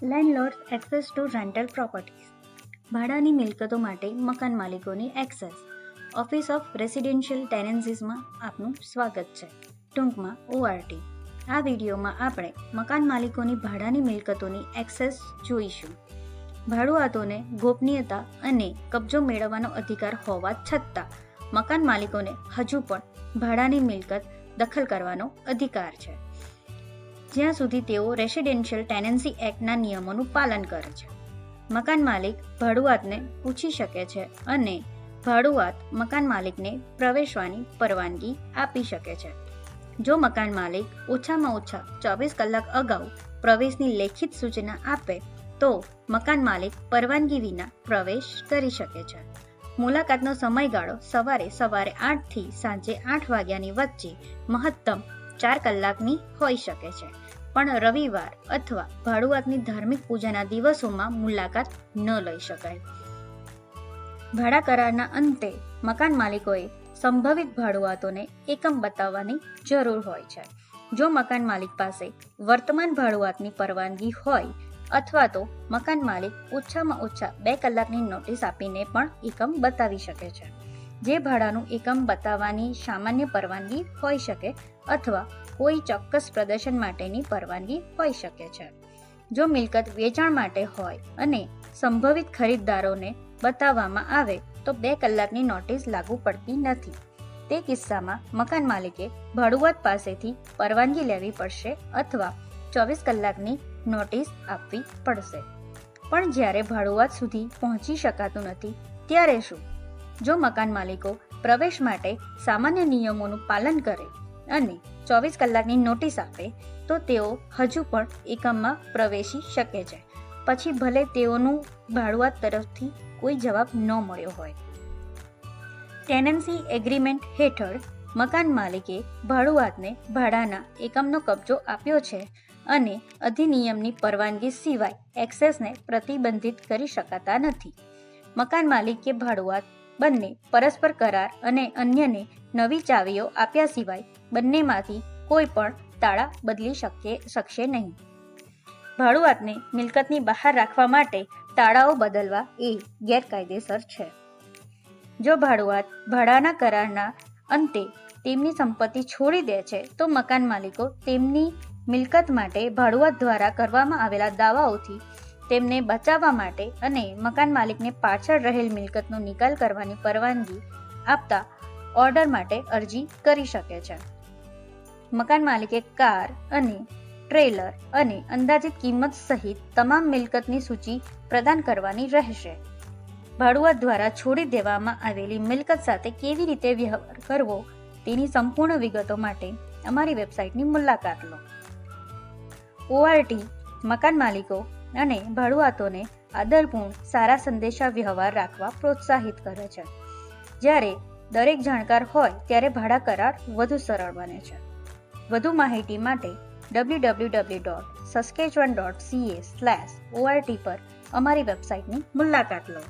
લેન્ડલોર્ડ્સ access two rental properties. ભાડાની મિલકતો માટે મકાન માલિકોની એક્સેસ. ઓફિસ ઓફ રેસિડેન્શિયલ ટેનન્સીસમાં આપનું સ્વાગત છે, ટૂંકમાં ORT. આ વિડીયોમાં આપણે મકાન માલિકોની ભાડાની મિલકતોની એક્સેસ જોઈશું. ભાડુઆતોને ગોપનીયતા અને કબજો મેળવવાનો અધિકાર હોવા છતાં મકાન માલિકોને હજુ પણ ભાડાની મિલકત દખલ કરવાનો અધિકાર છે, જ્યાં સુધી તેઓ રેસિડેન્શિયલ ટેનન્સી એક્ટના નિયમોનું પાલન કરે છે. મકાન માલિક ભાડુઆતને પૂછી શકે છે અને ભાડુઆત મકાન માલિકને પ્રવેશવાની પરવાનગી આપી શકે છે. જો મકાન માલિક ઓછામાં ઓછા 24 કલાક અગાઉ પ્રવેશની લેખિત સૂચના આપે તો મકાન માલિક પરવાનગી વિના પ્રવેશ કરી શકે છે. મુલાકાતનો સમયગાળો સવારે 8 થી સાંજે 8 વાગ્યાની વચ્ચે મહત્તમ 4 કલાકની હોઈ શકે છે, પણ રવિવાર અથવા ભાડુઆતની ધાર્મિક પૂજાના દિવસોમાં મુલાકાત ન લઈ શકાય. ભાડા કરારના અંતે મકાન માલિકોએ સંભવિત ભાડુઆતોને એકમ બતાવવાની જરૂર હોય છે. જો મકાન માલિક પાસે વર્તમાન ભાડુઆતની પરવાનગી હોય અથવા તો મકાન માલિક ઓછામાં ઓછા 2 કલાકની નોટિસ આપીને પણ એકમ બતાવી શકે છે. જે ભાડાનું એકમ બતાવવાની સામાન્ય પરવાનગી હોઈ શકે અથવા કોઈ ચોક્કસ પ્રદર્શન માટેની પરવાનગી હોઈ શકે છે. જો મિલકત વેચાણ માટે હોય અને સંભવિત ખરીદદારોને બતાવવામાં આવે તો 2 કલાકની નોટિસ લાગુ પડતી નથી. તે કિસ્સામાં મકાન માલિકે ભાડુઆત પાસેથી પરવાનગી લેવી પડશે અથવા 24 કલાકની નોટિસ આપવી પડશે. પણ જ્યારે ભાડુઆત સુધી પહોંચી શકાતું નથી ત્યારે શું? જો મકાન માલિકો પ્રવેશ માટે સામાન્ય નિયમોનું પાલન કરે અને 24 કલાકની નોટિસ આપે તો તેઓ હજુ પણ એકમમાં પ્રવેશી શકે છે, પછી ભલે તેઓનું ભાડુઆત તરફથી કોઈ જવાબ ન મળ્યો હોય. ટેનન્સી એગ્રીમેન્ટ હેઠળ મકાન માલિકે ભાડુઆતને ભાડાના એકમનો કબજો આપ્યો છે અને અધિનિયમની પરવાનગી સિવાય એક્સેસને પ્રતિબંધિત કરી શકાતા નથી. મકાન માલિક કે ભાડુઆત બંને પરસ્પર કરાર અને અન્યને નવી ચાવીઓ આપ્યા સિવાય બંનેમાંથી કોઈ પણ તાળા બદલી શકશે નહીં. ભાડુઆતને મિલકતની બહાર રાખવા માટે તાળાઓ બદલવા એ ગેરકાયદેસર છે. જો ભાડુઆત ભાડાના કરારના અંતે તેમની સંપત્તિ છોડી દે છે તો મકાન માલિકો તેમની મિલકત માટે ભાડુઆત દ્વારા કરવામાં આવેલા દાવાઓથી તેમને બચાવવા માટે અને મકાન માલિકને પાછળ રહેલ મિલકતનો નિકાલ કરવાની પરવાનગી આપતા ઓર્ડર માટે અરજી કરી શકે છે. મકાન માલિકે કાર અને ટ્રેલર અને અંદાજિત કિંમત સહિત તમામ મિલકતની સૂચિ પ્રદાન કરવાની રહેશે. ભાડુઆત દ્વારા છોડી દેવામાં આવેલી મિલકત સાથે કેવી રીતે વ્યવહાર કરવો તેની સંપૂર્ણ વિગતો માટે અમારી વેબસાઇટની મુલાકાત લો. ORT મકાન માલિકો અને ભાડુઆતોને આદરપૂર્ણ સારા સંદેશા વ્યવહાર રાખવા પ્રોત્સાહિત કરે છે. જ્યારે દરેક જાણકાર હોય ત્યારે ભાડા કરાર વધુ સરળ બને છે. વધુ માહિતી માટે www.saskatchewan.ca/ORT પર અમારી વેબસાઇટની મુલાકાત લો.